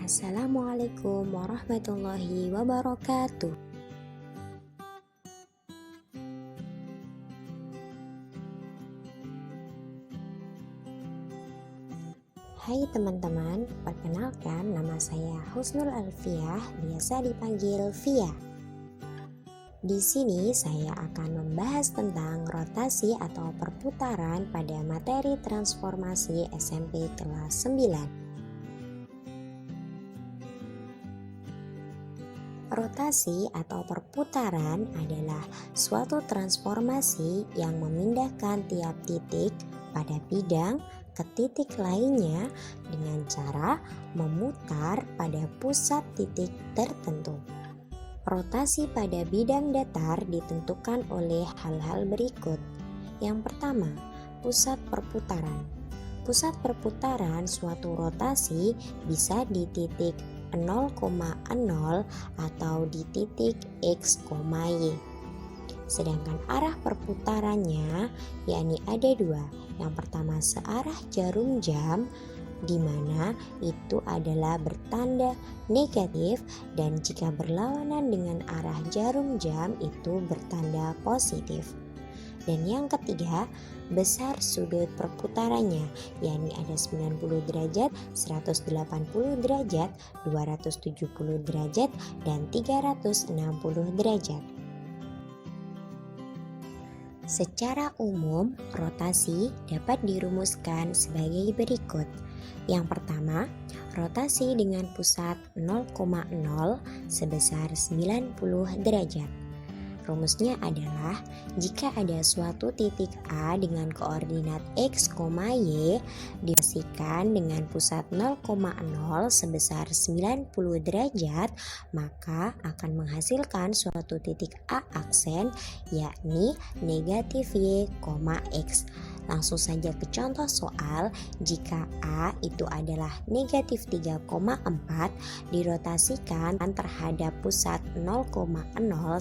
Assalamualaikum warahmatullahi wabarakatuh. Hai teman-teman, perkenalkan nama saya Husnul Alfiah, biasa dipanggil Via. Di sini saya akan membahas tentang rotasi atau perputaran pada materi transformasi SMP kelas 9. Rotasi atau perputaran adalah suatu transformasi yang memindahkan tiap titik pada bidang ke titik lainnya dengan cara memutar pada pusat titik tertentu. Rotasi pada bidang datar ditentukan oleh hal-hal berikut. Yang pertama, pusat perputaran. Pusat perputaran suatu rotasi bisa di titik 0,0 atau di titik X, Y. Sedangkan arah perputarannya yakni ada dua. Yang pertama searah jarum jam, di mana itu adalah bertanda negatif, dan jika berlawanan dengan arah jarum jam itu bertanda positif. Dan yang ketiga, besar sudut perputarannya, yakni ada 90 derajat, 180 derajat, 270 derajat, dan 360 derajat. Secara umum, rotasi dapat dirumuskan sebagai berikut. Yang pertama, rotasi dengan pusat 0,0 sebesar 90 derajat. Rumusnya adalah jika ada suatu titik A dengan koordinat X, Y dirotasikan dengan pusat 0,0 sebesar 90 derajat, maka akan menghasilkan suatu titik A aksen yakni negatif Y, X. Langsung saja ke contoh soal. Jika A itu adalah negatif 3,4 dirotasikan terhadap pusat 0,0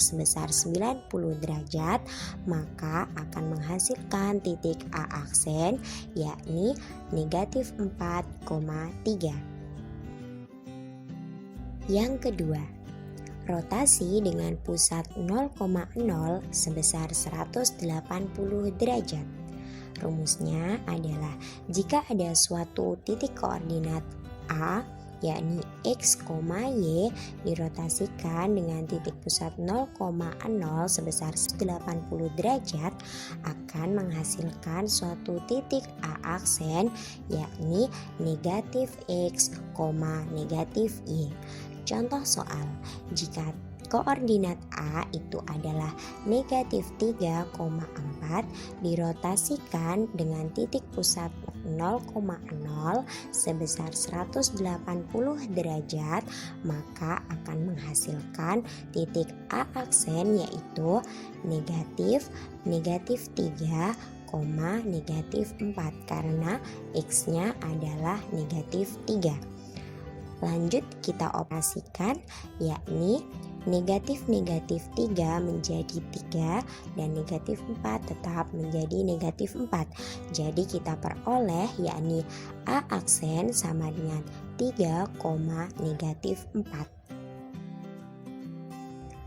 sebesar 90 derajat, maka akan menghasilkan titik A aksen yakni negatif 4,3. Yang kedua, rotasi dengan pusat 0,0 sebesar 180 derajat. Rumusnya adalah jika ada suatu titik koordinat A yakni X, Y dirotasikan dengan titik pusat 0,0 sebesar 80 derajat, akan menghasilkan suatu titik A aksen yakni negatif X, negatif Y. Contoh soal, jika koordinat A itu adalah negatif 3,4 dirotasikan dengan titik pusat 0,0 sebesar 180 derajat, maka akan menghasilkan titik A aksen yaitu negatif 3, negatif 4 karena X-nya adalah negatif 3. Lanjut kita operasikan, yakni negatif 3 menjadi 3 dan negatif 4 tetap menjadi negatif 4. Jadi kita peroleh yakni A aksen sama dengan 3, negatif 4.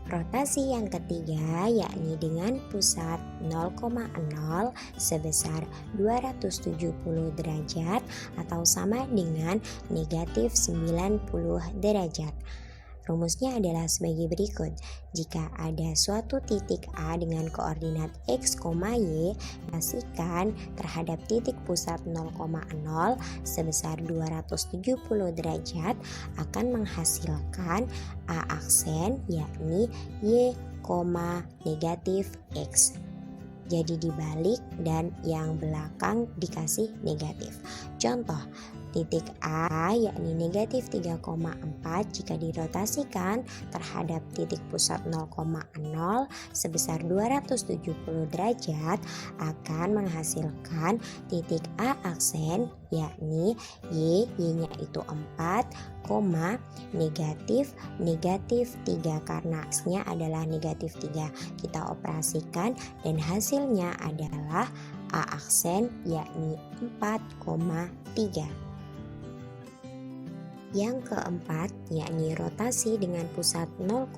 Rotasi yang ketiga yakni dengan pusat 0,0 sebesar 270 derajat atau sama dengan negatif 90 derajat. Rumusnya adalah sebagai berikut. Jika ada suatu titik A dengan koordinat X, Y dirotasikan terhadap titik pusat 0,0 sebesar 270 derajat, akan menghasilkan A aksen yakni Y, negatif X. Jadi dibalik dan yang belakang dikasih negatif. Contoh, titik A yakni negatif 3,4 jika dirotasikan terhadap titik pusat 0,0 sebesar 270 derajat akan menghasilkan titik A aksen yakni Y-nya itu 4, negatif 3 karena X-nya adalah negatif 3. Kita operasikan dan hasilnya adalah A aksen yakni 4,3. Yang keempat, yakni rotasi dengan pusat 0,0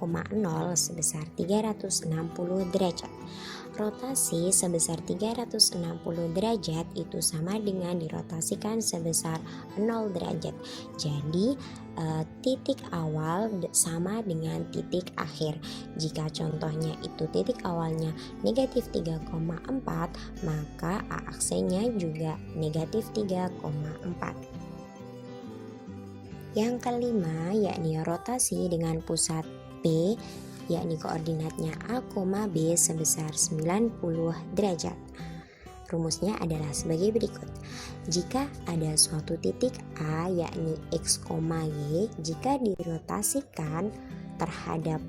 sebesar 360 derajat. Rotasi sebesar 360 derajat itu sama dengan dirotasikan sebesar 0 derajat. Jadi titik awal sama dengan titik akhir. Jika contohnya itu titik awalnya negatif 3,4, maka A-aksennya juga negatif 3,4. Yang kelima, yakni rotasi dengan pusat P, yakni koordinatnya A, B sebesar 90 derajat. Rumusnya adalah sebagai berikut. Jika ada suatu titik A, yakni X, Y, jika dirotasikan terhadap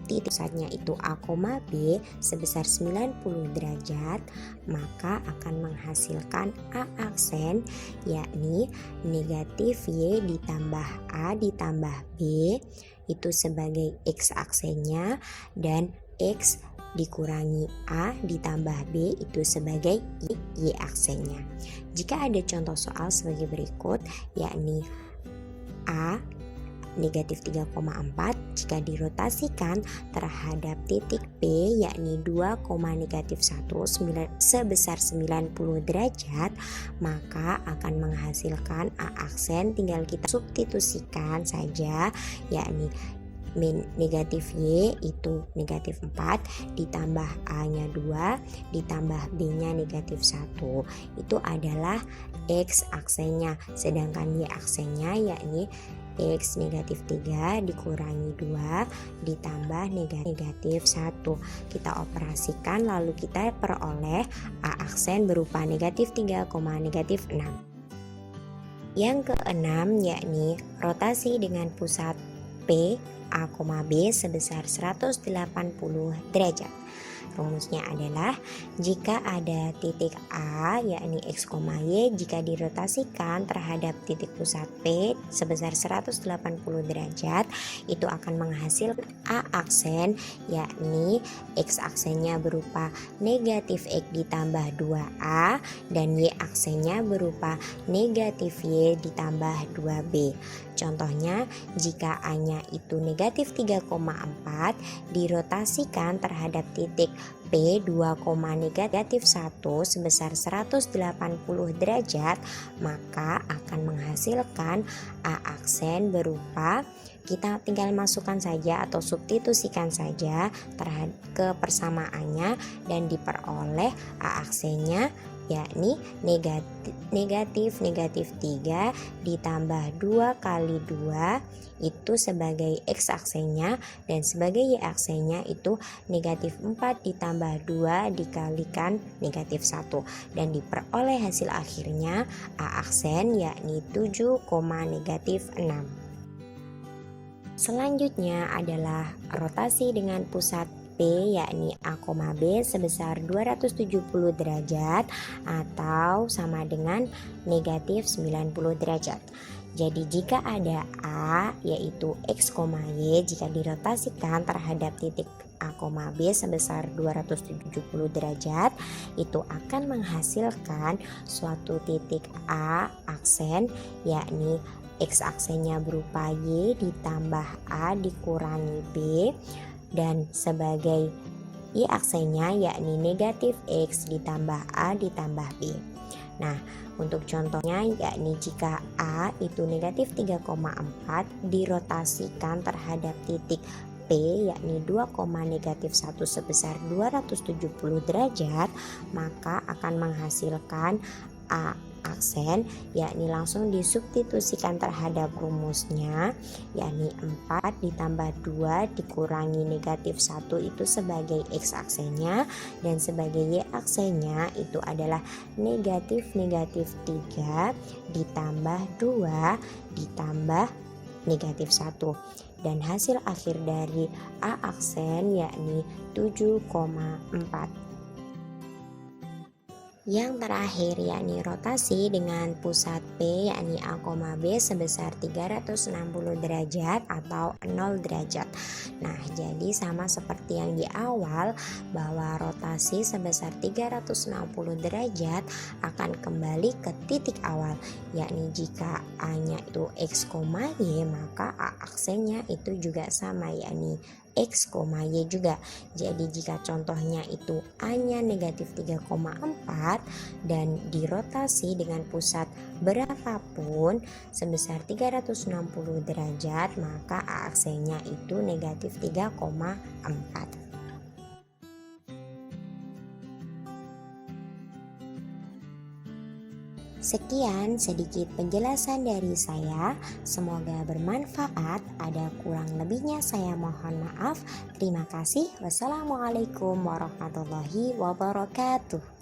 titik pusatnya itu A, B sebesar 90 derajat, maka akan menghasilkan A aksen, yakni negatif Y ditambah A ditambah B itu sebagai X aksennya, dan X dikurangi A ditambah B itu sebagai Y aksennya. Jika ada contoh soal sebagai berikut, yakni A negatif 3,4 jika dirotasikan terhadap titik P, yakni 2, negatif 1 sebesar 90 derajat, maka akan menghasilkan A aksen. Tinggal kita substitusikan saja, yakni negatif Y itu negatif 4 ditambah A nya 2 ditambah B nya negatif 1, itu adalah X aksennya. Sedangkan Y aksennya yakni X negatif 3 dikurangi 2 ditambah negatif 1. Kita operasikan lalu kita peroleh A aksen berupa negatif 3, negatif 6. Yang keenam, yakni rotasi dengan pusat P, A, B sebesar 180 derajat. Rumusnya adalah jika ada titik A, yakni X, Y, jika dirotasikan terhadap titik pusat P sebesar 180 derajat, itu akan menghasilkan A aksen, yakni X aksennya berupa negatif X ditambah 2A dan Y aksennya berupa negatif Y ditambah 2B. Contohnya, jika A-nya itu negatif 3,4 dirotasikan terhadap titik P 2, negatif 1 sebesar 180 derajat, maka akan menghasilkan A aksen berupa, kita tinggal masukkan saja atau substitusikan saja ke persamaannya dan diperoleh A aksennya yakni negatif 3 ditambah 2 kali 2 itu sebagai X aksennya, dan sebagai Y aksennya itu negatif 4 ditambah 2 dikalikan negatif 1, dan diperoleh hasil akhirnya A aksen yakni 7, negatif 6. Selanjutnya adalah rotasi dengan pusat P, yakni A, B sebesar 270 derajat atau sama dengan negatif 90 derajat. Jadi jika ada A, yaitu X, Y, jika dirotasikan terhadap titik A, B sebesar 270 derajat, itu akan menghasilkan suatu titik A aksen, yakni X aksennya berupa Y ditambah A dikurangi B, dan sebagai Y aksennya yakni negatif X ditambah A ditambah B. Nah, untuk contohnya yakni jika A itu negatif 3,4 dirotasikan terhadap titik P yakni 2, negatif 1 sebesar 270 derajat, maka akan menghasilkan A aksen, yakni langsung disubstitusikan terhadap rumusnya, yakni 4 ditambah 2 dikurangi negatif 1 itu sebagai X aksennya, dan sebagai Y aksennya itu adalah negatif 3 ditambah 2 ditambah negatif 1, dan hasil akhir dari A aksen yakni 7,4. Yang terakhir yakni rotasi dengan pusat P yakni A, B sebesar 360 derajat atau 0 derajat. Nah, jadi sama seperti yang di awal bahwa rotasi sebesar 360 derajat akan kembali ke titik awal, yakni jika A-nya itu X, Y, maka A aksennya itu juga sama yakni X, Y juga. Jadi jika contohnya itu A-nya negatif 3,4 dan dirotasi dengan pusat berapapun sebesar 360 derajat, maka A aksennya itu negatif 3,4. Sekian sedikit penjelasan dari saya, semoga bermanfaat. Ada kurang lebihnya saya mohon maaf. Terima kasih. Wassalamualaikum warahmatullahi wabarakatuh.